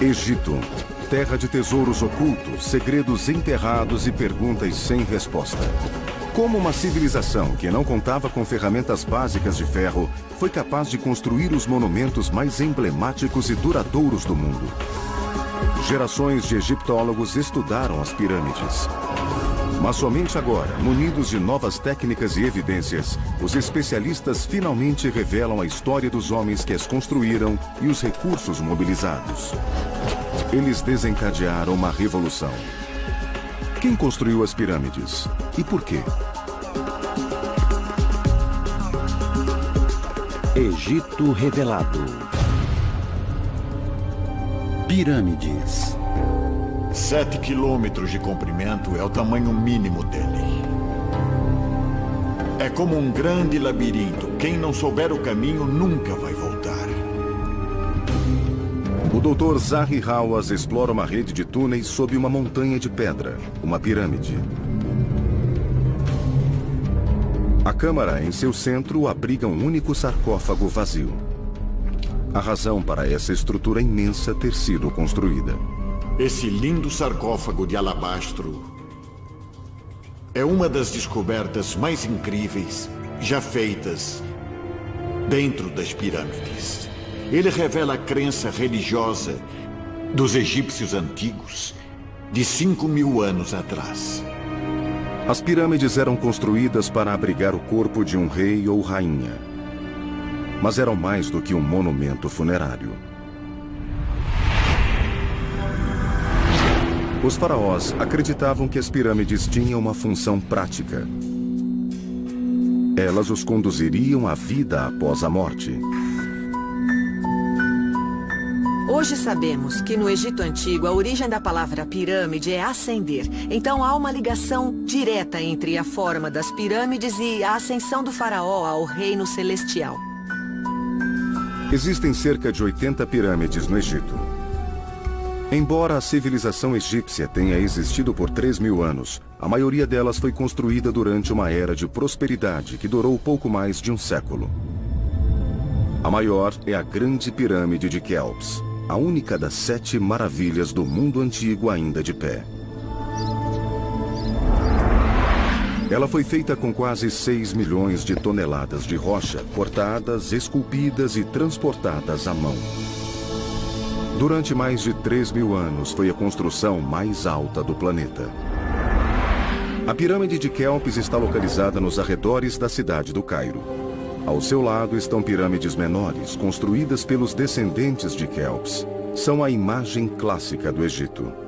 Egito, terra de tesouros ocultos, segredos enterrados e perguntas sem resposta. Como uma civilização que não contava com ferramentas básicas de ferro foi capaz de construir os monumentos mais emblemáticos e duradouros do mundo? Gerações de egiptólogos estudaram as pirâmides. Mas somente agora, munidos de novas técnicas e evidências, os especialistas finalmente revelam a história dos homens que as construíram e os recursos mobilizados. Eles desencadearam uma revolução. Quem construiu as pirâmides? E por quê? Egito revelado. Pirâmides. 7 quilômetros de comprimento é o tamanho mínimo dele. É como um grande labirinto. Quem não souber o caminho nunca vai voltar. O Dr. Zahi Hawass explora uma rede de túneis sob uma montanha de pedra, uma pirâmide. A câmara em seu centro abriga um único sarcófago vazio. A razão para essa estrutura imensa ter sido construída. Esse lindo sarcófago de alabastro é uma das descobertas mais incríveis já feitas dentro das pirâmides. Ele revela a crença religiosa dos egípcios antigos de 5.000 anos atrás. As pirâmides eram construídas para abrigar o corpo de um rei ou rainha. Mas eram mais do que um monumento funerário. Os faraós acreditavam que as pirâmides tinham uma função prática. Elas os conduziriam à vida após a morte. Hoje sabemos que no Egito Antigo a origem da palavra pirâmide é ascender. Então há uma ligação direta entre a forma das pirâmides e a ascensão do faraó ao reino celestial. Existem cerca de 80 pirâmides no Egito. Embora a civilização egípcia tenha existido por 3.000 anos, a maioria delas foi construída durante uma era de prosperidade que durou pouco mais de um século. A maior é a Grande Pirâmide de Quéops, a única das 7 maravilhas do mundo antigo ainda de pé. Ela foi feita com quase 6 milhões de toneladas de rocha, cortadas, esculpidas e transportadas à mão. Durante mais de 3.000 anos, foi a construção mais alta do planeta. A pirâmide de Quéops está localizada nos arredores da cidade do Cairo. Ao seu lado estão pirâmides menores, construídas pelos descendentes de Quéops. São a imagem clássica do Egito.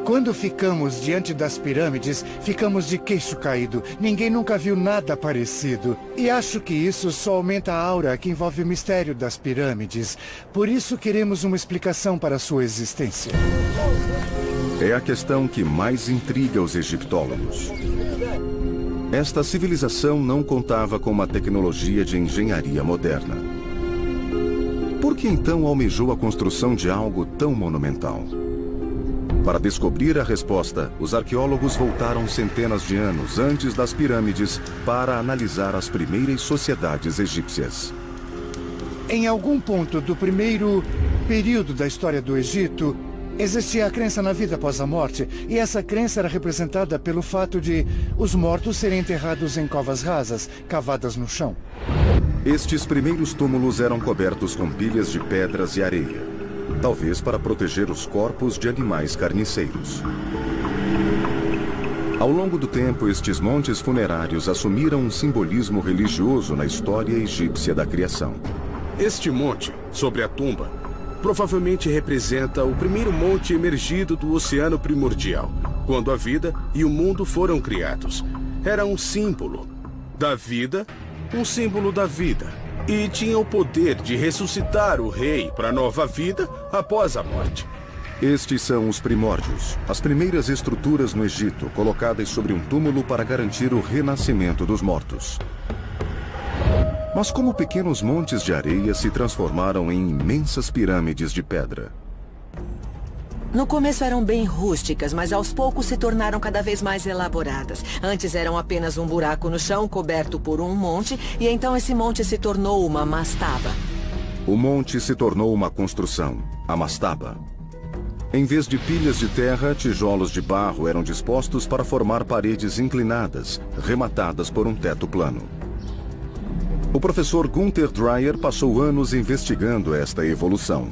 Quando ficamos diante das pirâmides, ficamos de queixo caído. Ninguém nunca viu nada parecido. E acho que isso só aumenta a aura que envolve o mistério das pirâmides. Por isso queremos uma explicação para a sua existência. É a questão que mais intriga os egiptólogos. Esta civilização não contava com uma tecnologia de engenharia moderna. Por que então almejou a construção de algo tão monumental? Para descobrir a resposta, os arqueólogos voltaram centenas de anos antes das pirâmides para analisar as primeiras sociedades egípcias. Em algum ponto do primeiro período da história do Egito, existia a crença na vida após a morte, e essa crença era representada pelo fato de os mortos serem enterrados em covas rasas, cavadas no chão. Estes primeiros túmulos eram cobertos com pilhas de pedras e areia. Talvez para proteger os corpos de animais carniceiros. Ao longo do tempo, estes montes funerários assumiram um simbolismo religioso na história egípcia da criação. Este monte, sobre a tumba, provavelmente representa o primeiro monte emergido do oceano primordial, quando a vida e o mundo foram criados. Era um símbolo da vida, um símbolo da vida. E tinha o poder de ressuscitar o rei para a nova vida após a morte. Estes são os primórdios, as primeiras estruturas no Egito, colocadas sobre um túmulo para garantir o renascimento dos mortos. Mas como pequenos montes de areia se transformaram em imensas pirâmides de pedra? No começo eram bem rústicas, mas aos poucos se tornaram cada vez mais elaboradas. Antes eram apenas um buraco no chão coberto por um monte, e então esse monte se tornou uma mastaba. O monte se tornou uma construção, a mastaba. Em vez de pilhas de terra, tijolos de barro eram dispostos para formar paredes inclinadas, rematadas por um teto plano. O professor Gunther Dreyer passou anos investigando esta evolução.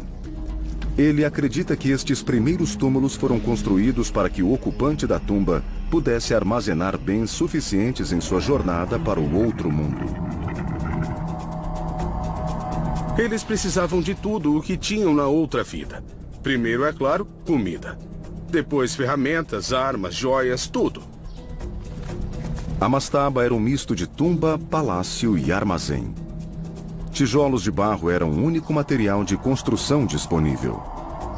Ele acredita que estes primeiros túmulos foram construídos para que o ocupante da tumba pudesse armazenar bens suficientes em sua jornada para o outro mundo. Eles precisavam de tudo o que tinham na outra vida. Primeiro, é claro, comida. Depois, ferramentas, armas, joias, tudo. A mastaba era um misto de tumba, palácio e armazém. Tijolos de barro eram o único material de construção disponível.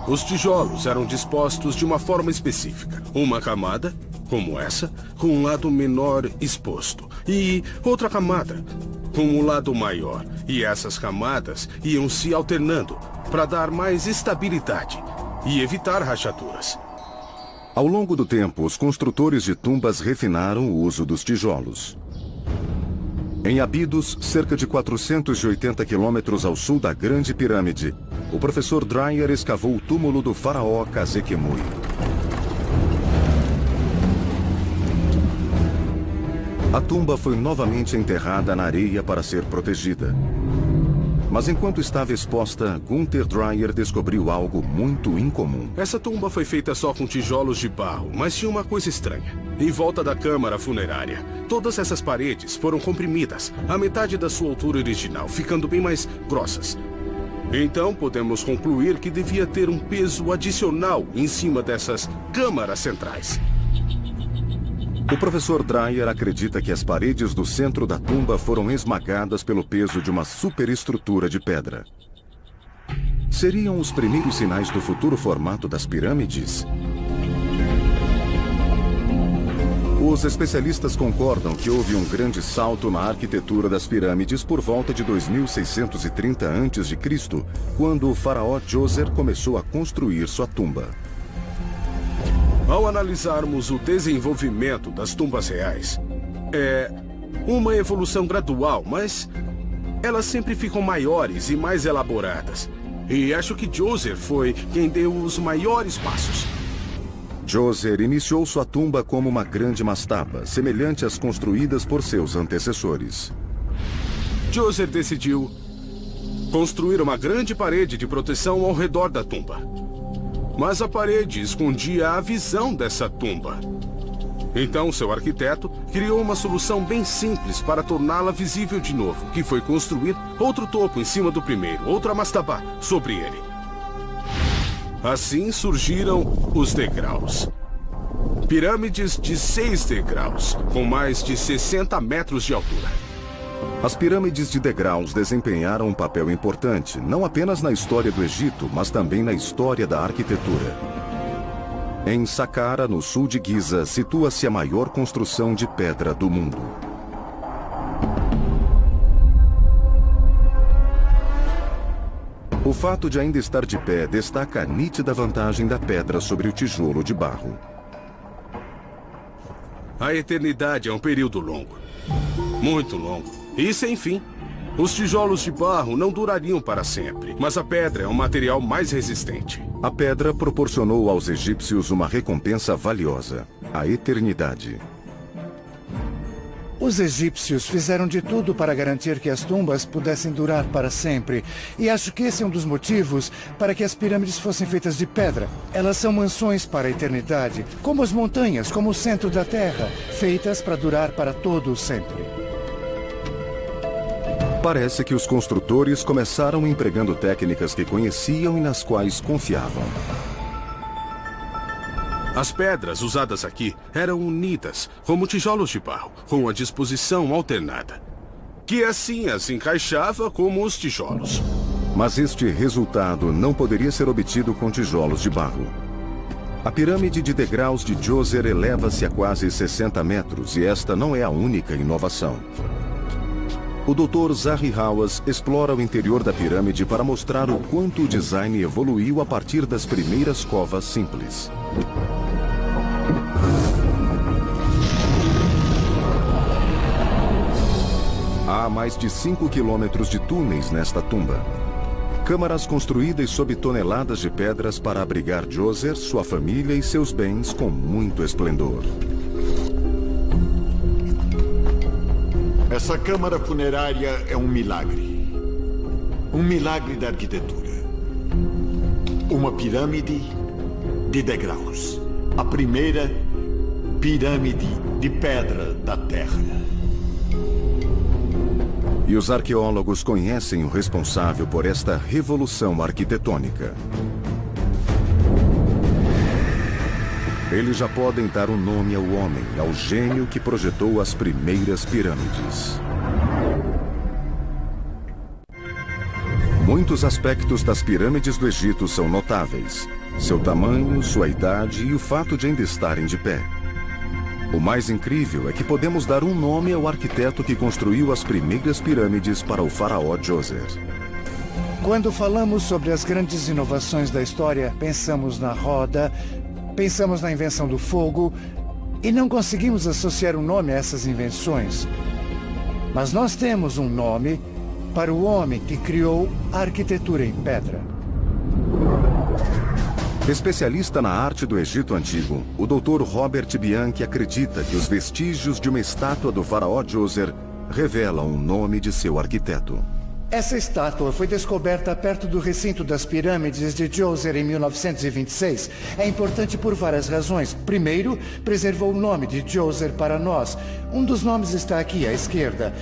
Os tijolos eram dispostos de uma forma específica. Uma camada, como essa, com um lado menor exposto. E outra camada, com um lado maior. E essas camadas iam se alternando para dar mais estabilidade e evitar rachaduras. Ao longo do tempo, os construtores de tumbas refinaram o uso dos tijolos. Em Abidos, cerca de 480 quilômetros ao sul da Grande Pirâmide, o professor Dreyer escavou o túmulo do faraó Khazekemui. A tumba foi novamente enterrada na areia para ser protegida. Mas enquanto estava exposta, Gunther Dreyer descobriu algo muito incomum. Essa tumba foi feita só com tijolos de barro, mas tinha uma coisa estranha. Em volta da câmara funerária, todas essas paredes foram comprimidas, a metade da sua altura original, ficando bem mais grossas. Então podemos concluir que devia ter um peso adicional em cima dessas câmaras centrais. O professor Dreyer acredita que as paredes do centro da tumba foram esmagadas pelo peso de uma superestrutura de pedra. Seriam os primeiros sinais do futuro formato das pirâmides? Os especialistas concordam que houve um grande salto na arquitetura das pirâmides por volta de 2630 a.C., quando o faraó Djoser começou a construir sua tumba. Ao analisarmos o desenvolvimento das tumbas reais, é uma evolução gradual, mas elas sempre ficam maiores e mais elaboradas. E acho que Djoser foi quem deu os maiores passos. Djoser iniciou sua tumba como uma grande mastaba, semelhante às construídas por seus antecessores. Djoser decidiu construir uma grande parede de proteção ao redor da tumba. Mas a parede escondia a visão dessa tumba. Então, seu arquiteto criou uma solução bem simples para torná-la visível de novo, que foi construir outro topo em cima do primeiro, outra mastaba sobre ele. Assim surgiram os degraus. Pirâmides de 6 degraus, com mais de 60 metros de altura. As pirâmides de degraus desempenharam um papel importante, não apenas na história do Egito, mas também na história da arquitetura. Em Saqqara, no sul de Giza, situa-se a maior construção de pedra do mundo. O fato de ainda estar de pé destaca a nítida vantagem da pedra sobre o tijolo de barro. A eternidade é um período longo. Muito longo. E sem fim. Os tijolos de barro não durariam para sempre, mas a pedra é um material mais resistente. A pedra proporcionou aos egípcios uma recompensa valiosa: a eternidade. Os egípcios fizeram de tudo para garantir que as tumbas pudessem durar para sempre. E acho que esse é um dos motivos para que as pirâmides fossem feitas de pedra. Elas são mansões para a eternidade, como as montanhas, como o centro da Terra, feitas para durar para todo o sempre. Parece que os construtores começaram empregando técnicas que conheciam e nas quais confiavam. As pedras usadas aqui eram unidas, como tijolos de barro, com a disposição alternada, que assim as encaixava como os tijolos. Mas este resultado não poderia ser obtido com tijolos de barro. A pirâmide de degraus de Djoser eleva-se a quase 60 metros e esta não é a única inovação. O Dr. Zahi Hawass explora o interior da pirâmide para mostrar o quanto o design evoluiu a partir das primeiras covas simples. Há mais de 5 quilômetros de túneis nesta tumba. Câmaras construídas sob toneladas de pedras para abrigar Djoser, sua família e seus bens com muito esplendor. Essa câmara funerária é um milagre. Um milagre da arquitetura. Uma pirâmide de degraus. A primeira pirâmide de pedra da Terra. E os arqueólogos conhecem o responsável por esta revolução arquitetônica. Eles já podem dar um nome ao homem, ao gênio que projetou as primeiras pirâmides. Muitos aspectos das pirâmides do Egito são notáveis. Seu tamanho, sua idade e o fato de ainda estarem de pé. O mais incrível é que podemos dar um nome ao arquiteto que construiu as primeiras pirâmides para o faraó Djoser. Quando falamos sobre as grandes inovações da história, pensamos na roda, pensamos na invenção do fogo e não conseguimos associar um nome a essas invenções. Mas nós temos um nome para o homem que criou a arquitetura em pedra. Especialista na arte do Egito Antigo, o Dr. Robert Bianchi acredita que os vestígios de uma estátua do faraó Djoser revelam o nome de seu arquiteto. Essa estátua foi descoberta perto do recinto das pirâmides de Djoser em 1926. É importante por várias razões. Primeiro, preservou o nome de Djoser para nós. Um dos nomes está aqui à esquerda.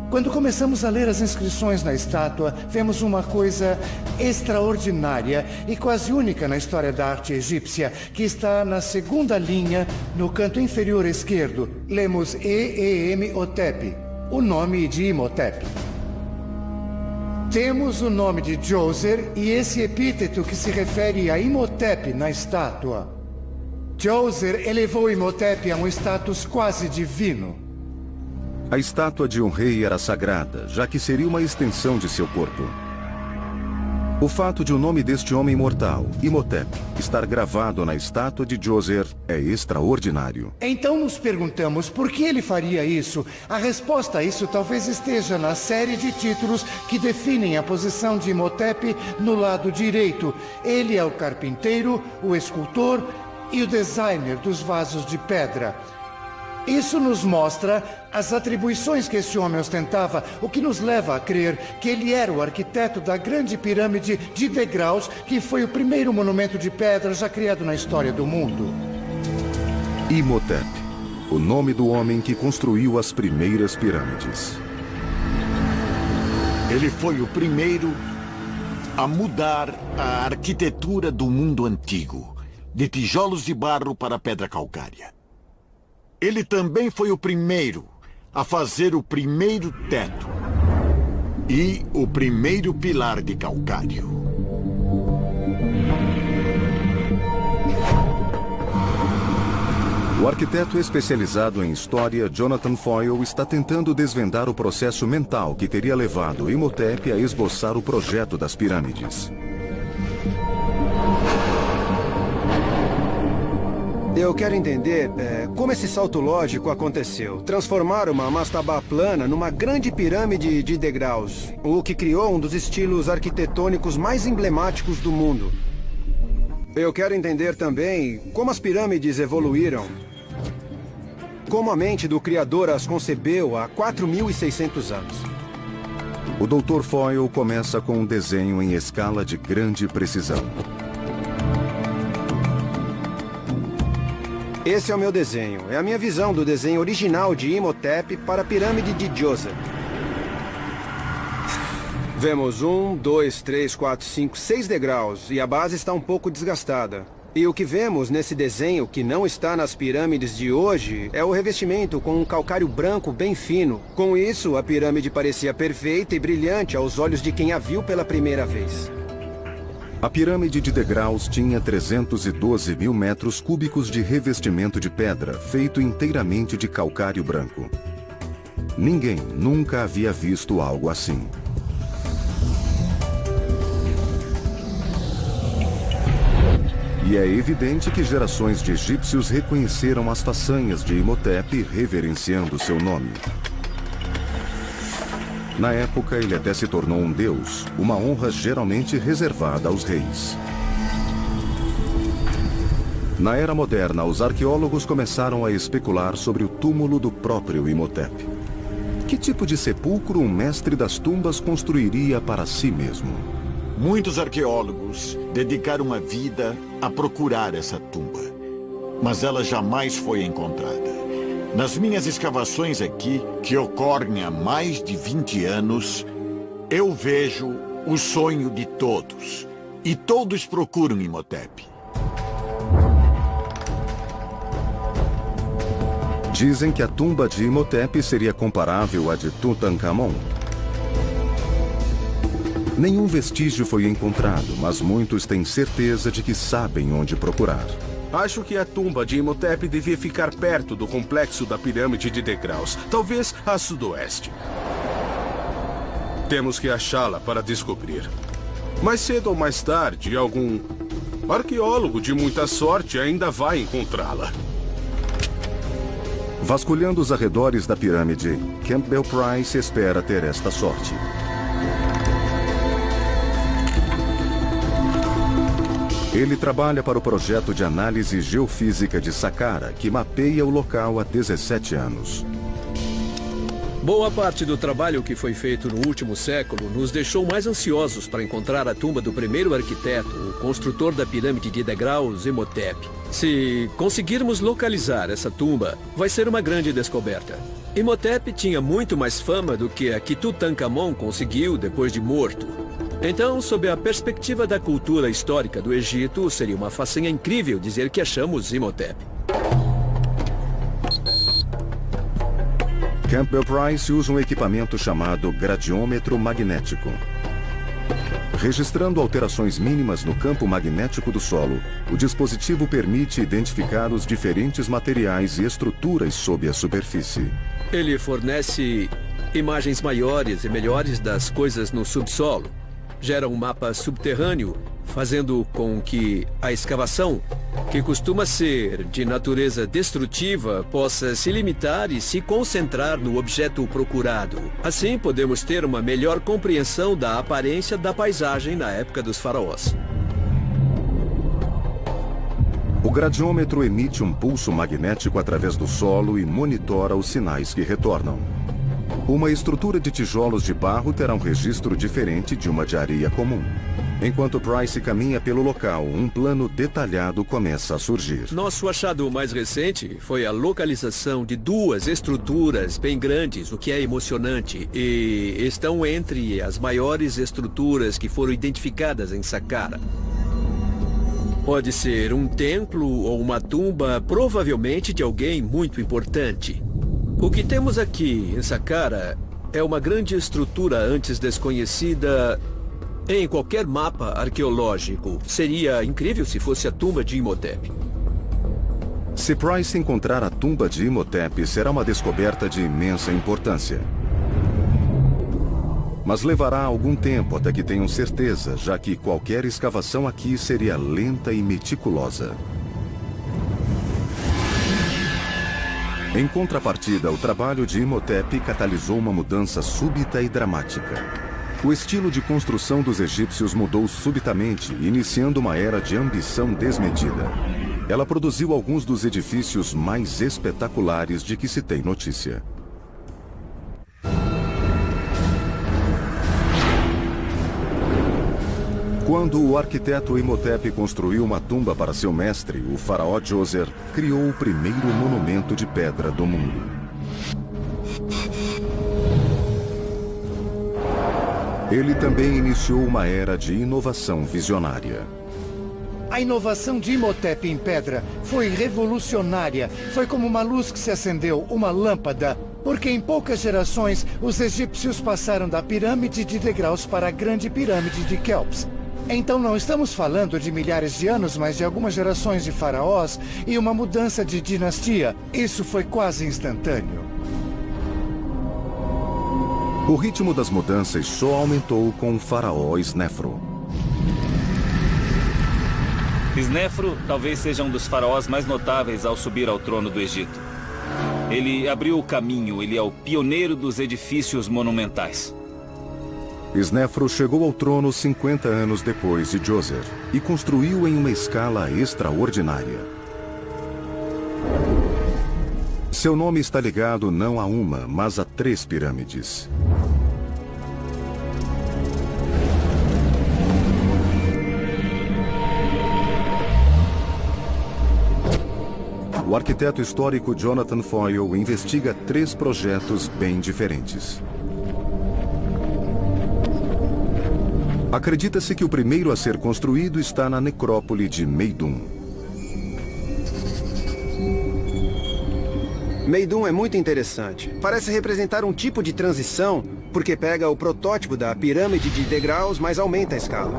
Quando começamos a ler as inscrições na estátua, vemos uma coisa extraordinária e quase única na história da arte egípcia, que está na segunda linha, no canto inferior esquerdo. Lemos E-E-M-O-T-E-P, o nome de Imhotep. Temos o nome de Djoser e esse epíteto que se refere a Imhotep na estátua. Djoser elevou Imhotep a um status quase divino. A estátua de um rei era sagrada, já que seria uma extensão de seu corpo. O fato de o nome deste homem mortal, Imhotep, estar gravado na estátua de Djoser é extraordinário. Então nos perguntamos por que ele faria isso. A resposta a isso talvez esteja na série de títulos que definem a posição de Imhotep no lado direito. Ele é o carpinteiro, o escultor e o designer dos vasos de pedra. Isso nos mostra as atribuições que esse homem ostentava, o que nos leva a crer que ele era o arquiteto da grande pirâmide de degraus, que foi o primeiro monumento de pedra já criado na história do mundo. Imhotep, o nome do homem que construiu as primeiras pirâmides. Ele foi o primeiro a mudar a arquitetura do mundo antigo, de tijolos de barro para pedra calcária. Ele também foi o primeiro a fazer o primeiro teto e o primeiro pilar de calcário. O arquiteto especializado em história, Jonathan Foyle, está tentando desvendar o processo mental que teria levado Imhotep a esboçar o projeto das pirâmides. Eu quero entender como esse salto lógico aconteceu. Transformar uma mastabá plana numa grande pirâmide de degraus, o que criou um dos estilos arquitetônicos mais emblemáticos do mundo. Eu quero entender também como as pirâmides evoluíram. Como a mente do criador as concebeu há 4.600 anos. O Dr. Foyle começa com um desenho em escala de grande precisão. Esse é o meu desenho. É a minha visão do desenho original de Imhotep para a pirâmide de Djoser. Vemos 1, 2, 3, 4, 5, 6 degraus e a base está um pouco desgastada. E o que vemos nesse desenho, que não está nas pirâmides de hoje, é o revestimento com um calcário branco bem fino. Com isso, a pirâmide parecia perfeita e brilhante aos olhos de quem a viu pela primeira vez. A pirâmide de degraus tinha 312 mil metros cúbicos de revestimento de pedra, feito inteiramente de calcário branco. Ninguém nunca havia visto algo assim. E é evidente que gerações de egípcios reconheceram as façanhas de Imhotep, reverenciando seu nome. Na época, ele até se tornou um deus, uma honra geralmente reservada aos reis. Na era moderna, os arqueólogos começaram a especular sobre o túmulo do próprio Imhotep. Que tipo de sepulcro um mestre das tumbas construiria para si mesmo? Muitos arqueólogos dedicaram a vida a procurar essa tumba, mas ela jamais foi encontrada. Nas minhas escavações aqui, que ocorrem há mais de 20 anos, eu vejo o sonho de todos. E todos procuram Imhotep. Dizem que a tumba de Imhotep seria comparável à de Tutankhamon. Nenhum vestígio foi encontrado, mas muitos têm certeza de que sabem onde procurar. Acho que a tumba de Imhotep devia ficar perto do complexo da pirâmide de degraus, talvez a sudoeste. Temos que achá-la para descobrir. Mais cedo ou mais tarde, algum arqueólogo de muita sorte ainda vai encontrá-la. Vasculhando os arredores da pirâmide, Campbell Price espera ter esta sorte. Ele trabalha para o projeto de análise geofísica de Saqqara, que mapeia o local há 17 anos. Boa parte do trabalho que foi feito no último século nos deixou mais ansiosos para encontrar a tumba do primeiro arquiteto, o construtor da pirâmide de degraus, Imhotep. Se conseguirmos localizar essa tumba, vai ser uma grande descoberta. Imhotep tinha muito mais fama do que a que Tutankhamon conseguiu depois de morto. Então, sob a perspectiva da cultura histórica do Egito, seria uma façanha incrível dizer que achamos Imhotep. Campbell Price usa um equipamento chamado gradiômetro magnético. Registrando alterações mínimas no campo magnético do solo, o dispositivo permite identificar os diferentes materiais e estruturas sob a superfície. Ele fornece imagens maiores e melhores das coisas no subsolo. Gera um mapa subterrâneo, fazendo com que a escavação, que costuma ser de natureza destrutiva, possa se limitar e se concentrar no objeto procurado. Assim, podemos ter uma melhor compreensão da aparência da paisagem na época dos faraós. O gradiômetro emite um pulso magnético através do solo e monitora os sinais que retornam. Uma estrutura de tijolos de barro terá um registro diferente de uma de areia comum. Enquanto Price caminha pelo local, um plano detalhado começa a surgir. Nosso achado mais recente foi a localização de duas estruturas bem grandes, o que é emocionante, e estão entre as maiores estruturas que foram identificadas em Saqqara. Pode ser um templo ou uma tumba, provavelmente de alguém muito importante. O que temos aqui em Saqqara é uma grande estrutura antes desconhecida em qualquer mapa arqueológico. Seria incrível se fosse a tumba de Imhotep. Se Price encontrar a tumba de Imhotep, será uma descoberta de imensa importância. Mas levará algum tempo até que tenham certeza, já que qualquer escavação aqui seria lenta e meticulosa. Em contrapartida, o trabalho de Imhotep catalisou uma mudança súbita e dramática. O estilo de construção dos egípcios mudou subitamente, iniciando uma era de ambição desmedida. Ela produziu alguns dos edifícios mais espetaculares de que se tem notícia. Quando o arquiteto Imhotep construiu uma tumba para seu mestre, o faraó Djoser, criou o primeiro monumento de pedra do mundo. Ele também iniciou uma era de inovação visionária. A inovação de Imhotep em pedra foi revolucionária. Foi como uma luz que se acendeu, uma lâmpada. Porque em poucas gerações, os egípcios passaram da pirâmide de degraus para a grande pirâmide de Quéops. Então não estamos falando de milhares de anos, mas de algumas gerações de faraós e uma mudança de dinastia. Isso foi quase instantâneo. O ritmo das mudanças só aumentou com o faraó Snefru. Snefru talvez seja um dos faraós mais notáveis ao subir ao trono do Egito. Ele abriu o caminho, ele é o pioneiro dos edifícios monumentais. Snefru chegou ao trono 50 anos depois de Djoser e construiu em uma escala extraordinária. Seu nome está ligado não a uma, mas a 3 pirâmides. O arquiteto histórico Jonathan Foyle investiga 3 projetos bem diferentes. Acredita-se que o primeiro a ser construído está na necrópole de Meidum. Meidum é muito interessante. Parece representar um tipo de transição, porque pega o protótipo da pirâmide de degraus, mas aumenta a escala.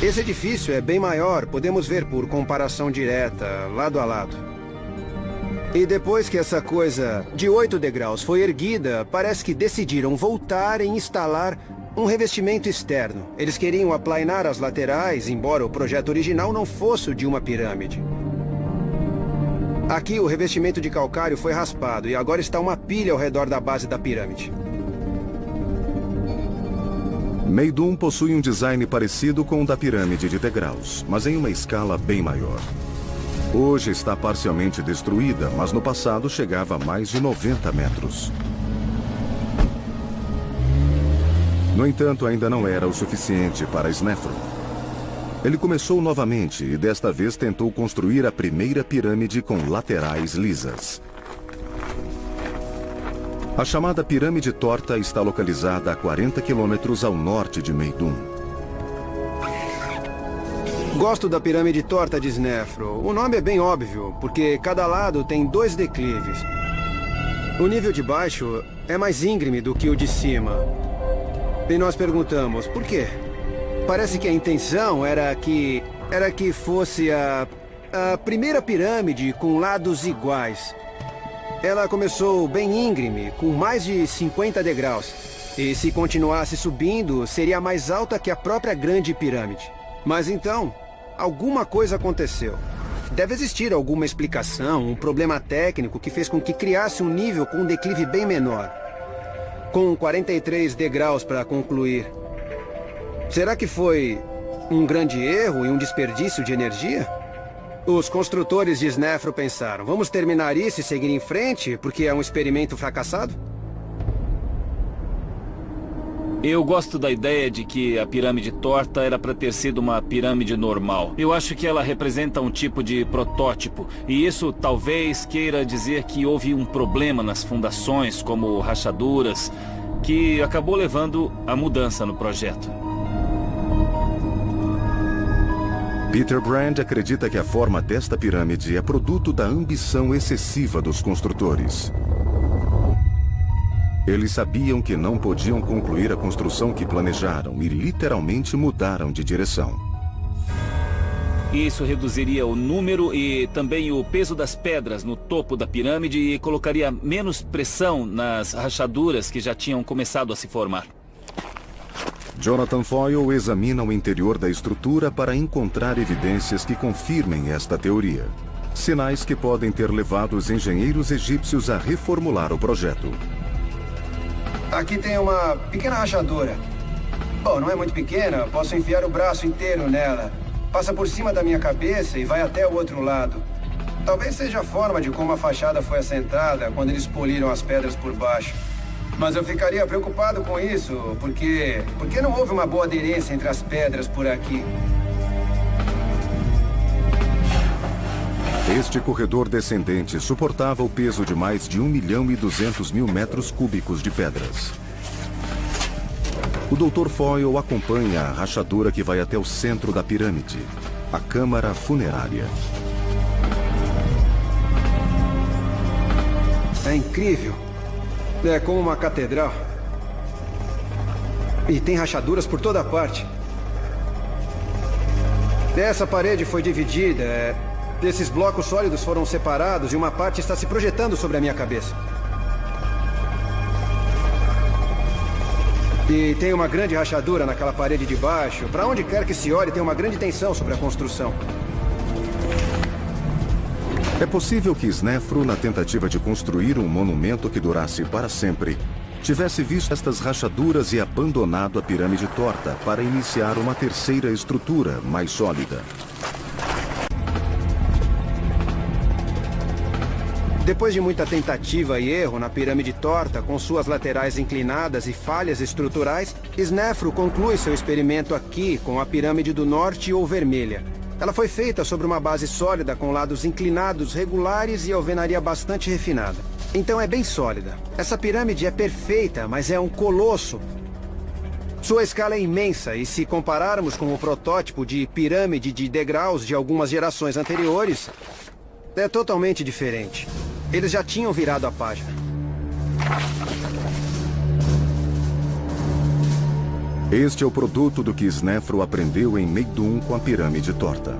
Esse edifício é bem maior, podemos ver por comparação direta, lado a lado. E depois que essa coisa de 8 degraus foi erguida, parece que decidiram voltar e instalar um revestimento externo. Eles queriam aplainar as laterais, embora o projeto original não fosse o de uma pirâmide. Aqui o revestimento de calcário foi raspado e agora está uma pilha ao redor da base da pirâmide. Meidum possui um design parecido com o da pirâmide de degraus, mas em uma escala bem maior. Hoje está parcialmente destruída, mas no passado chegava a mais de 90 metros. No entanto, ainda não era o suficiente para Snefru. Ele começou novamente e desta vez tentou construir a primeira pirâmide com laterais lisas. A chamada Pirâmide Torta está localizada a 40 quilômetros ao norte de Meidum. Gosto da Pirâmide Torta de Snefru. O nome é bem óbvio, porque cada lado tem 2 declives. O nível de baixo é mais íngreme do que o de cima. E nós perguntamos, por quê? Parece que a intenção era que fosse a primeira pirâmide com lados iguais. Ela começou bem íngreme, com mais de 50 degraus. E se continuasse subindo, seria mais alta que a própria Grande Pirâmide. Mas então, alguma coisa aconteceu. Deve existir alguma explicação, um problema técnico que fez com que criasse um nível com um declive bem menor. Com 43 degraus para concluir. Será que foi um grande erro e um desperdício de energia? Os construtores de Snefru pensaram, vamos terminar isso e seguir em frente, porque é um experimento fracassado? Eu gosto da ideia de que a pirâmide torta era para ter sido uma pirâmide normal. Eu acho que ela representa um tipo de protótipo. E isso talvez queira dizer que houve um problema nas fundações, como rachaduras, que acabou levando à mudança no projeto. Peter Brand acredita que a forma desta pirâmide é produto da ambição excessiva dos construtores. Eles sabiam que não podiam concluir a construção que planejaram e literalmente mudaram de direção. Isso reduziria o número e também o peso das pedras no topo da pirâmide e colocaria menos pressão nas rachaduras que já tinham começado a se formar. Jonathan Foyle examina o interior da estrutura para encontrar evidências que confirmem esta teoria. Sinais que podem ter levado os engenheiros egípcios a reformular o projeto. Aqui tem uma pequena rachadura. Bom, não é muito pequena, posso enfiar o braço inteiro nela. Passa por cima da minha cabeça e vai até o outro lado. Talvez seja a forma de como a fachada foi assentada quando eles poliram as pedras por baixo. Mas eu ficaria preocupado com isso, porque não houve uma boa aderência entre as pedras por aqui. Este corredor descendente suportava o peso de mais de 1.200.000 metros cúbicos de pedras. O Dr. Foyle acompanha a rachadura que vai até o centro da pirâmide, a câmara funerária. É incrível. É como uma catedral. E tem rachaduras por toda parte. Essa parede foi dividida. Esses blocos sólidos foram separados e uma parte está se projetando sobre a minha cabeça. E tem uma grande rachadura naquela parede de baixo. Para onde quer que se olhe, tem uma grande tensão sobre a construção. É possível que Snefru, na tentativa de construir um monumento que durasse para sempre, tivesse visto estas rachaduras e abandonado a pirâmide torta para iniciar uma terceira estrutura mais sólida. Depois de muita tentativa e erro na pirâmide torta, com suas laterais inclinadas e falhas estruturais, Snefru conclui seu experimento aqui com a pirâmide do norte ou vermelha. Ela foi feita sobre uma base sólida com lados inclinados regulares e alvenaria bastante refinada. Então é bem sólida. Essa pirâmide é perfeita, mas é um colosso. Sua escala é imensa e se compararmos com o protótipo de pirâmide de degraus de algumas gerações anteriores, é totalmente diferente. Eles já tinham virado a página. Este é o produto do que Snefru aprendeu em Meidum com a pirâmide torta.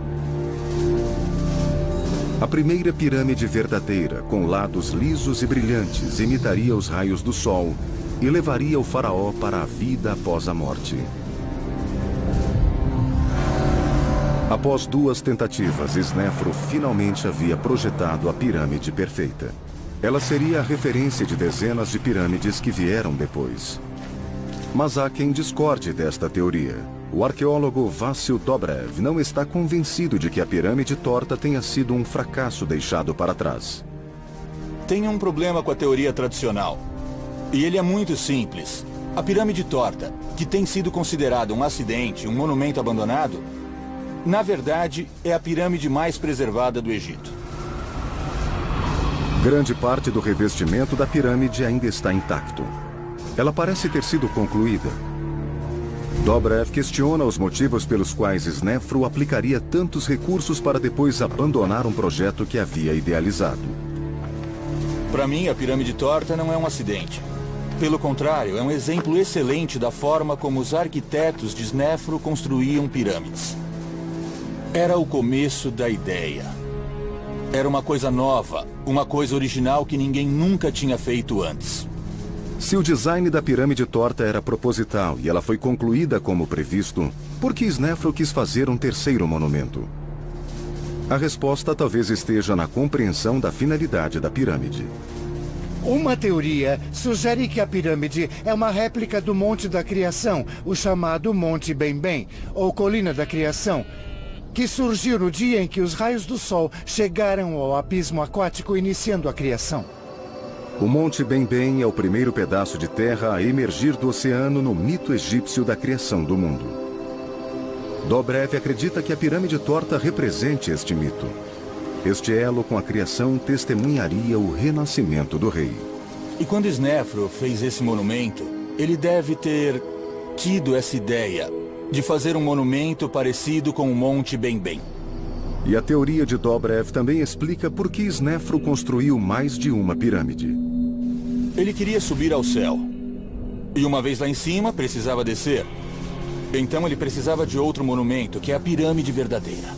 A primeira pirâmide verdadeira, com lados lisos e brilhantes, imitaria os raios do sol e levaria o faraó para a vida após a morte. Após 2 tentativas, Snefru finalmente havia projetado a pirâmide perfeita. Ela seria a referência de dezenas de pirâmides que vieram depois. Mas há quem discorde desta teoria. O arqueólogo Vassil Dobrev não está convencido de que a pirâmide torta tenha sido um fracasso deixado para trás. Tem um problema com a teoria tradicional. E ele é muito simples. A pirâmide torta, que tem sido considerada um acidente, um monumento abandonado, na verdade, é a pirâmide mais preservada do Egito. Grande parte do revestimento da pirâmide ainda está intacto. Ela parece ter sido concluída. Dobrev questiona os motivos pelos quais Snefru aplicaria tantos recursos para depois abandonar um projeto que havia idealizado. Para mim, a pirâmide torta não é um acidente. Pelo contrário, é um exemplo excelente da forma como os arquitetos de Snefru construíam pirâmides. Era o começo da ideia. Era uma coisa nova, uma coisa original que ninguém nunca tinha feito antes. Se o design da pirâmide torta era proposital e ela foi concluída como previsto, por que Snefru quis fazer um terceiro monumento? A resposta talvez esteja na compreensão da finalidade da pirâmide. Uma teoria sugere que a pirâmide é uma réplica do Monte da Criação, o chamado Monte Bem-Bem, ou Colina da Criação, que surgiu no dia em que os raios do sol chegaram ao abismo aquático, iniciando a criação. O Monte Bem-Bem é o primeiro pedaço de terra a emergir do oceano no mito egípcio da criação do mundo. Dobrev acredita que a pirâmide torta represente este mito. Este elo com a criação testemunharia o renascimento do rei. E quando Snefru fez esse monumento, ele deve ter tido essa ideia de fazer um monumento parecido com o Monte Bem-Bem. E a teoria de Dobrev também explica por que Snefru construiu mais de uma pirâmide. Ele queria subir ao céu. E uma vez lá em cima, precisava descer. Então ele precisava de outro monumento, que é a pirâmide verdadeira.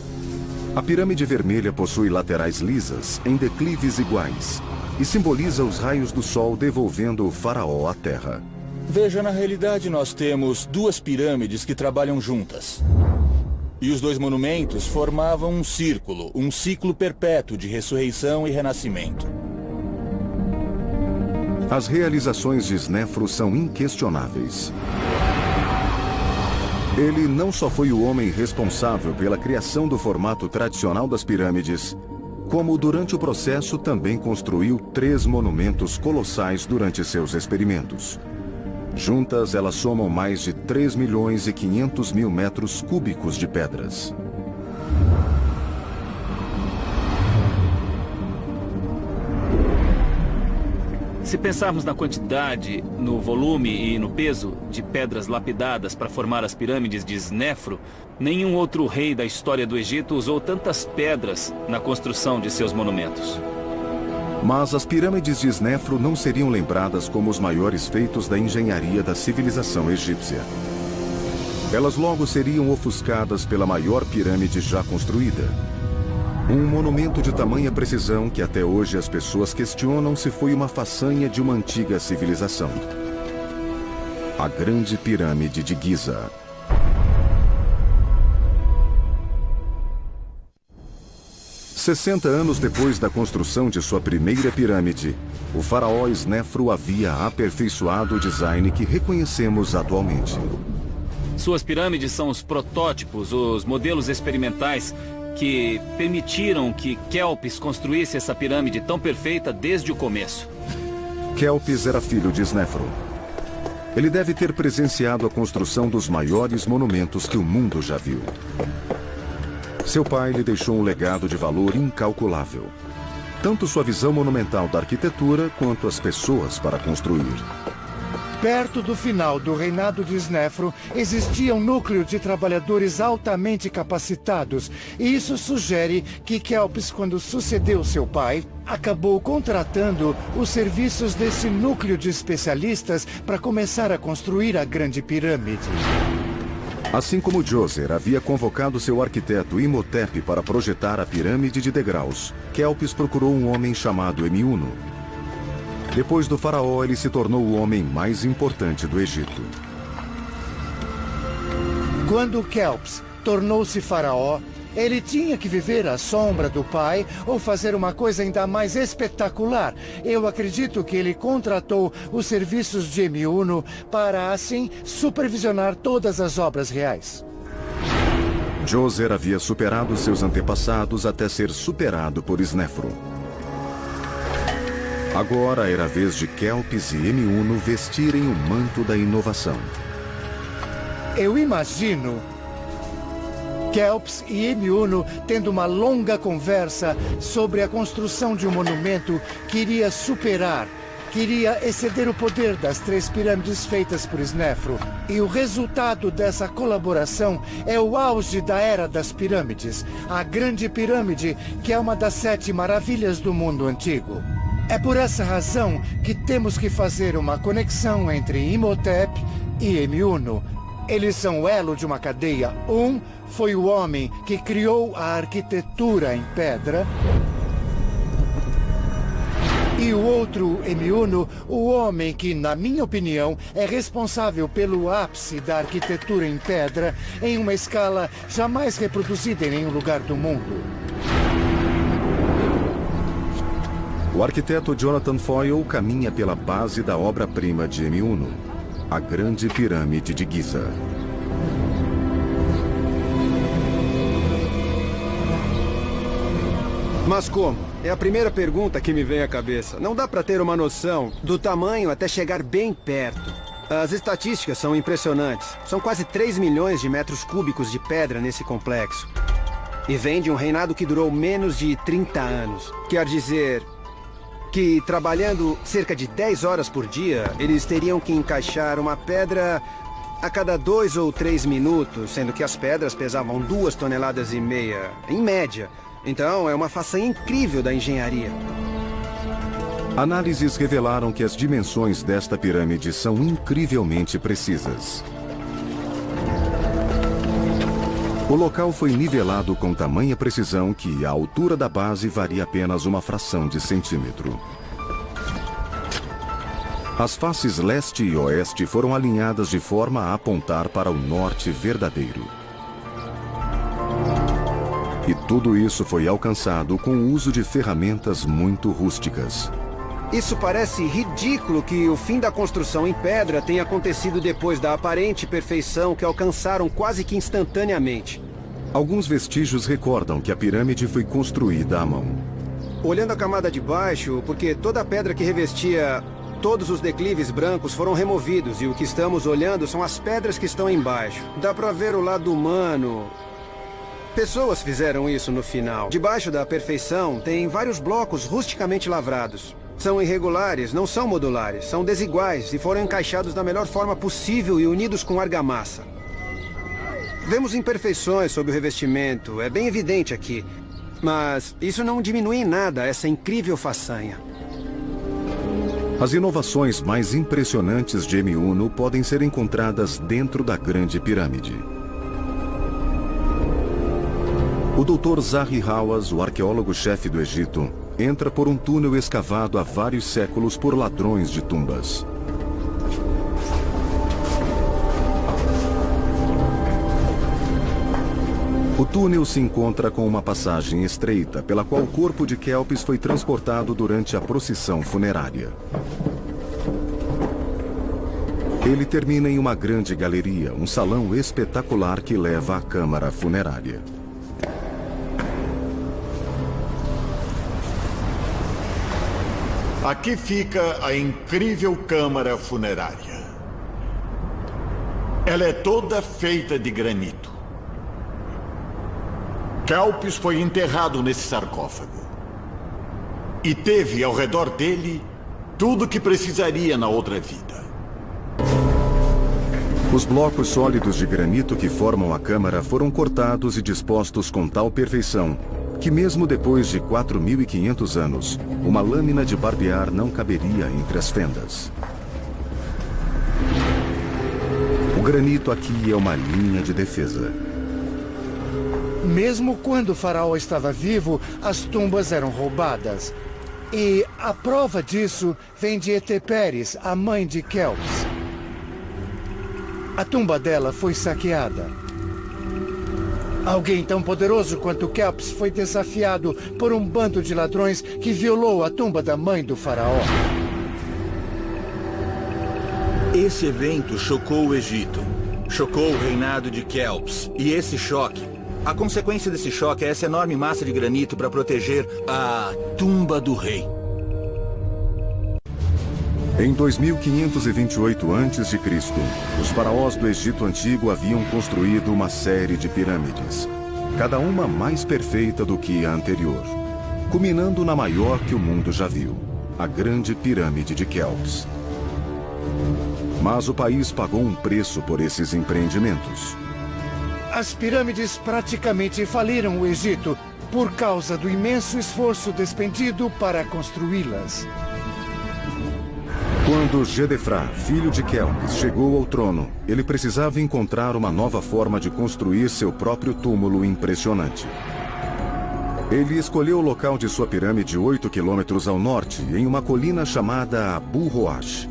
A pirâmide vermelha possui laterais lisas, em declives iguais, e simboliza os raios do sol devolvendo o faraó à terra. Veja, na realidade nós temos 2 pirâmides que trabalham juntas. E os 2 monumentos formavam um ciclo perpétuo de ressurreição e renascimento. As realizações de Snefru são inquestionáveis. Ele não só foi o homem responsável pela criação do formato tradicional das pirâmides, como durante o processo também construiu 3 monumentos colossais durante seus experimentos. Juntas, elas somam mais de 3.500.000 metros cúbicos de pedras. Se pensarmos na quantidade, no volume e no peso de pedras lapidadas para formar as pirâmides de Snefru, nenhum outro rei da história do Egito usou tantas pedras na construção de seus monumentos. Mas as pirâmides de Snefru não seriam lembradas como os maiores feitos da engenharia da civilização egípcia. Elas logo seriam ofuscadas pela maior pirâmide já construída. Um monumento de tamanha precisão que até hoje as pessoas questionam se foi uma façanha de uma antiga civilização. A Grande Pirâmide de Giza. 60 anos depois da construção de sua primeira pirâmide, o faraó Snefru havia aperfeiçoado o design que reconhecemos atualmente. Suas pirâmides são os protótipos, os modelos experimentais que permitiram que Kelpis construísse essa pirâmide tão perfeita desde o começo. Kelpis era filho de Snefru. Ele deve ter presenciado a construção dos maiores monumentos que o mundo já viu. Seu pai lhe deixou um legado de valor incalculável. Tanto sua visão monumental da arquitetura, quanto as pessoas para construir. Perto do final do reinado de Snefru, existia um núcleo de trabalhadores altamente capacitados. E isso sugere que Kelpis, quando sucedeu seu pai, acabou contratando os serviços desse núcleo de especialistas para começar a construir a Grande Pirâmide. Assim como Djoser havia convocado seu arquiteto Imhotep para projetar a pirâmide de degraus, Kelpis procurou um homem chamado Emiuno. Depois do faraó, ele se tornou o homem mais importante do Egito. Quando Kelpis tornou-se faraó, ele tinha que viver à sombra do pai ou fazer uma coisa ainda mais espetacular. Eu acredito que ele contratou os serviços de Emiuno para, assim, supervisionar todas as obras reais. Djoser havia superado seus antepassados até ser superado por Snefru. Agora era a vez de Kelpis e Emiuno vestirem o manto da inovação. Eu imagino Kelpis e Emiuno tendo uma longa conversa sobre a construção de um monumento que iria superar, que iria exceder o poder das 3 pirâmides feitas por Snefru. E o resultado dessa colaboração é o auge da Era das Pirâmides, a Grande Pirâmide, que é uma das 7 maravilhas do mundo antigo. É por essa razão que temos que fazer uma conexão entre Imhotep e Emiuno. Eles são o elo de uma cadeia. Um foi o homem que criou a arquitetura em pedra. E o outro, Emiuno, o homem que, na minha opinião, é responsável pelo ápice da arquitetura em pedra em uma escala jamais reproduzida em nenhum lugar do mundo. O arquiteto Jonathan Foyle caminha pela base da obra-prima de Emiuno, a Grande Pirâmide de Giza. Mas como? É a primeira pergunta que me vem à cabeça. Não dá para ter uma noção do tamanho até chegar bem perto. As estatísticas são impressionantes. São quase 3 milhões de metros cúbicos de pedra nesse complexo. E vem de um reinado que durou menos de 30 anos. Quer dizer que, trabalhando cerca de 10 horas por dia, eles teriam que encaixar uma pedra a cada 2 ou 3 minutos, sendo que as pedras pesavam 2,5 toneladas, em média. Então, é uma façanha incrível da engenharia. Análises revelaram que as dimensões desta pirâmide são incrivelmente precisas. O local foi nivelado com tamanha precisão que a altura da base varia apenas uma fração de centímetro. As faces leste e oeste foram alinhadas de forma a apontar para o norte verdadeiro. E tudo isso foi alcançado com o uso de ferramentas muito rústicas. Isso parece ridículo que o fim da construção em pedra tenha acontecido depois da aparente perfeição que alcançaram quase que instantaneamente. Alguns vestígios recordam que a pirâmide foi construída à mão. Olhando a camada de baixo, porque toda a pedra que revestia todos os declives brancos foram removidos e o que estamos olhando são as pedras que estão embaixo. Dá pra ver o lado humano. Pessoas fizeram isso no final. Debaixo da perfeição tem vários blocos rusticamente lavrados. São irregulares, não são modulares, são desiguais e foram encaixados da melhor forma possível e unidos com argamassa. Vemos imperfeições sobre o revestimento, é bem evidente aqui. Mas isso não diminui em nada essa incrível façanha. As inovações mais impressionantes de Emiuno podem ser encontradas dentro da Grande Pirâmide. O Dr. Zahi Hawass, o arqueólogo-chefe do Egito, entra por um túnel escavado há vários séculos por ladrões de tumbas. O túnel se encontra com uma passagem estreita, pela qual o corpo de Kelps foi transportado durante a procissão funerária. Ele termina em uma grande galeria, um salão espetacular que leva à câmara funerária. Aqui fica a incrível câmara funerária. Ela é toda feita de granito. Kelps foi enterrado nesse sarcófago. E teve ao redor dele tudo o que precisaria na outra vida. Os blocos sólidos de granito que formam a câmara foram cortados e dispostos com tal perfeição que mesmo depois de 4.500 anos, uma lâmina de barbear não caberia entre as fendas. O granito aqui é uma linha de defesa. Mesmo quando o faraó estava vivo, as tumbas eram roubadas. E a prova disso vem de Eteperes, a mãe de Kelps. A tumba dela foi saqueada. Alguém tão poderoso quanto Kelps foi desafiado por um bando de ladrões que violou a tumba da mãe do faraó. Esse evento chocou o Egito. Chocou o reinado de Kelps. E esse choque, a consequência desse choque é essa enorme massa de granito para proteger a tumba do rei. Em 2528 a.C., os faraós do Egito Antigo haviam construído uma série de pirâmides, cada uma mais perfeita do que a anterior, culminando na maior que o mundo já viu, a Grande Pirâmide de Kelps. Mas o país pagou um preço por esses empreendimentos. As pirâmides praticamente faliram o Egito por causa do imenso esforço despendido para construí-las. Quando Gedefra, filho de Kelps, chegou ao trono, ele precisava encontrar uma nova forma de construir seu próprio túmulo impressionante. Ele escolheu o local de sua pirâmide 8 quilômetros ao norte, em uma colina chamada Abu Roash.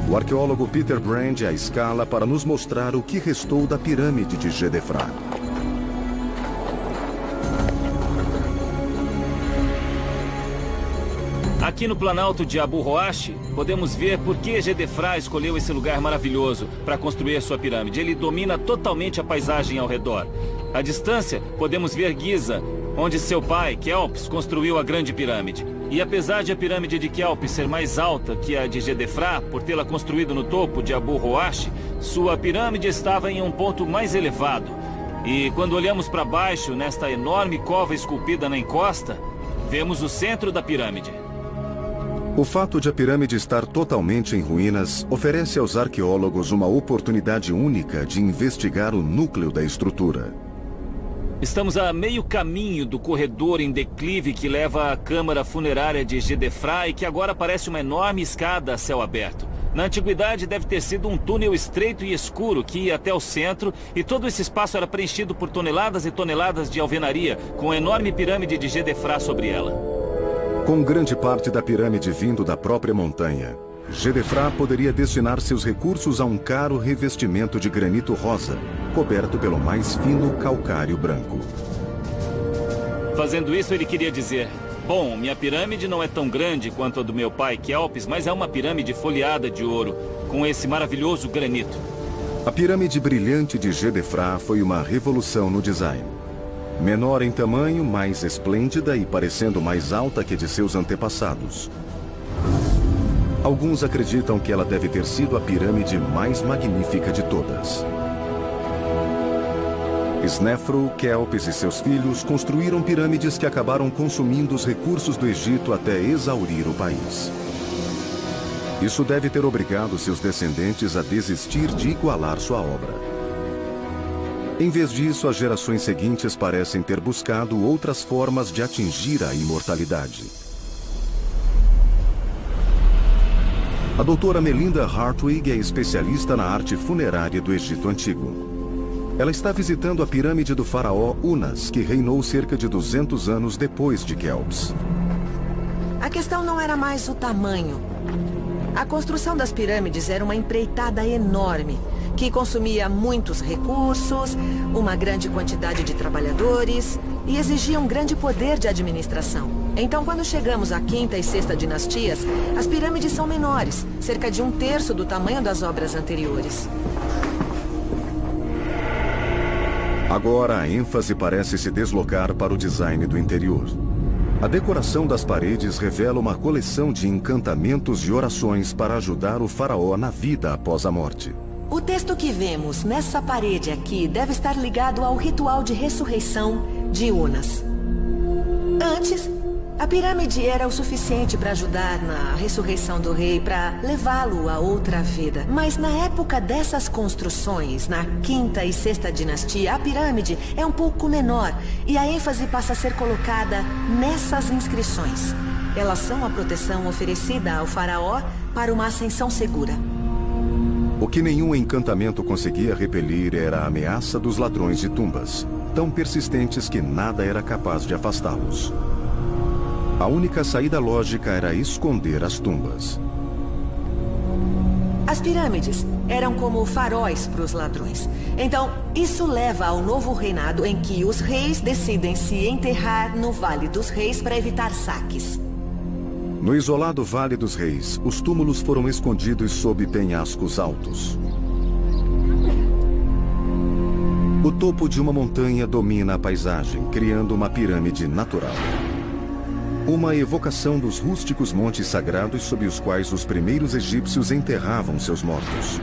O arqueólogo Peter Brand a escala para nos mostrar o que restou da pirâmide de Gedefra. Aqui no Planalto de Abu Roash, podemos ver por que Gedefra escolheu esse lugar maravilhoso para construir sua pirâmide. Ele domina totalmente a paisagem ao redor. À distância, podemos ver Giza, onde seu pai, Kelps, construiu a Grande Pirâmide. E apesar de a pirâmide de Kelps ser mais alta que a de Gedefra, por tê-la construído no topo de Abu Roash, sua pirâmide estava em um ponto mais elevado. E quando olhamos para baixo, nesta enorme cova esculpida na encosta, vemos o centro da pirâmide. O fato de a pirâmide estar totalmente em ruínas oferece aos arqueólogos uma oportunidade única de investigar o núcleo da estrutura. Estamos a meio caminho do corredor em declive que leva à câmara funerária de Gedefra e que agora parece uma enorme escada a céu aberto. Na antiguidade deve ter sido um túnel estreito e escuro que ia até o centro e todo esse espaço era preenchido por toneladas e toneladas de alvenaria com a enorme pirâmide de Gedefra sobre ela. Com grande parte da pirâmide vindo da própria montanha, Gedefra poderia destinar seus recursos a um caro revestimento de granito rosa, coberto pelo mais fino calcário branco. Fazendo isso, ele queria dizer: bom, minha pirâmide não é tão grande quanto a do meu pai Kelps, mas é uma pirâmide folheada de ouro, com esse maravilhoso granito. A pirâmide brilhante de Gedefra foi uma revolução no design. Menor em tamanho, mais esplêndida e parecendo mais alta que de seus antepassados. Alguns acreditam que ela deve ter sido a pirâmide mais magnífica de todas. Snefru, Kelps e seus filhos construíram pirâmides que acabaram consumindo os recursos do Egito até exaurir o país. Isso deve ter obrigado seus descendentes a desistir de igualar sua obra. Em vez disso, as gerações seguintes parecem ter buscado outras formas de atingir a imortalidade. A doutora Melinda Hartwig é especialista na arte funerária do Egito Antigo. Ela está visitando a pirâmide do faraó Unas, que reinou cerca de 200 anos depois de Kelps. A questão não era mais o tamanho. A construção das pirâmides era uma empreitada enorme, que consumia muitos recursos, uma grande quantidade de trabalhadores e exigia um grande poder de administração. Então, quando chegamos à quinta e sexta dinastias, as pirâmides são menores, cerca de 1/3 do tamanho das obras anteriores. Agora a ênfase parece se deslocar para o design do interior. A decoração das paredes revela uma coleção de encantamentos e orações para ajudar o faraó na vida após a morte. O texto que vemos nessa parede aqui deve estar ligado ao ritual de ressurreição de Unas. Antes, a pirâmide era o suficiente para ajudar na ressurreição do rei, para levá-lo a outra vida. Mas na época dessas construções, na quinta e sexta dinastia, a pirâmide é um pouco menor e a ênfase passa a ser colocada nessas inscrições. Elas são a proteção oferecida ao faraó para uma ascensão segura. O que nenhum encantamento conseguia repelir era a ameaça dos ladrões de tumbas, tão persistentes que nada era capaz de afastá-los. A única saída lógica era esconder as tumbas. As pirâmides eram como faróis para os ladrões. Então, isso leva ao novo reinado em que os reis decidem se enterrar no Vale dos Reis para evitar saques. No isolado Vale dos Reis, os túmulos foram escondidos sob penhascos altos. O topo de uma montanha domina a paisagem, criando uma pirâmide natural. Uma evocação dos rústicos montes sagrados sob os quais os primeiros egípcios enterravam seus mortos.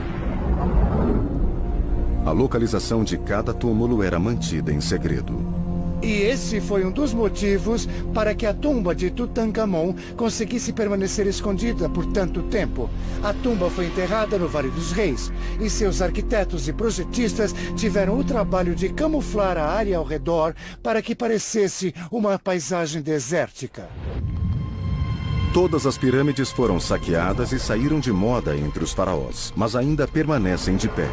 A localização de cada túmulo era mantida em segredo. E esse foi um dos motivos para que a tumba de Tutankhamon conseguisse permanecer escondida por tanto tempo. A tumba foi enterrada no Vale dos Reis, e seus arquitetos e projetistas tiveram o trabalho de camuflar a área ao redor para que parecesse uma paisagem desértica. Todas as pirâmides foram saqueadas e saíram de moda entre os faraós, mas ainda permanecem de pé.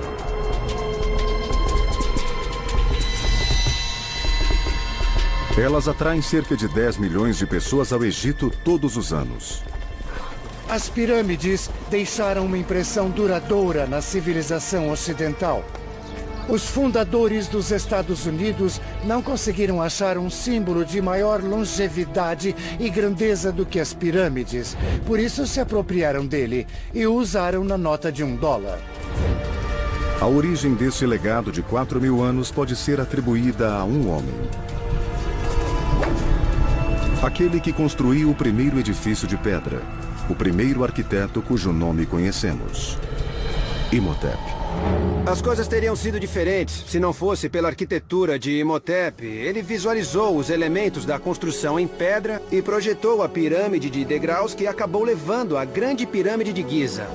Elas atraem cerca de 10 milhões de pessoas ao Egito todos os anos. As pirâmides deixaram uma impressão duradoura na civilização ocidental. Os fundadores dos Estados Unidos não conseguiram achar um símbolo de maior longevidade e grandeza do que as pirâmides. Por isso se apropriaram dele e o usaram na nota de $1. A origem desse legado de 4.000 anos pode ser atribuída a um homem. Aquele que construiu o primeiro edifício de pedra, o primeiro arquiteto cujo nome conhecemos, Imhotep. As coisas teriam sido diferentes se não fosse pela arquitetura de Imhotep. Ele visualizou os elementos da construção em pedra e projetou a pirâmide de degraus que acabou levando à grande pirâmide de Giza.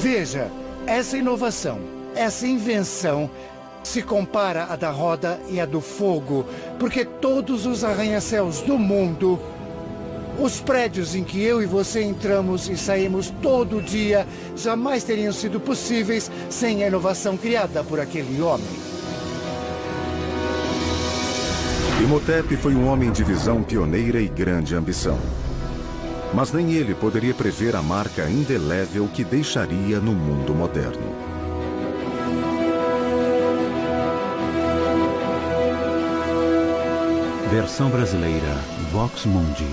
Veja, essa inovação, essa invenção se compara à da roda e à do fogo, porque todos os arranha-céus do mundo, os prédios em que eu e você entramos e saímos todo dia, jamais teriam sido possíveis sem a inovação criada por aquele homem. Imhotep foi um homem de visão pioneira e grande ambição. Mas nem ele poderia prever a marca indelével que deixaria no mundo moderno. Versão brasileira, Vox Mundi.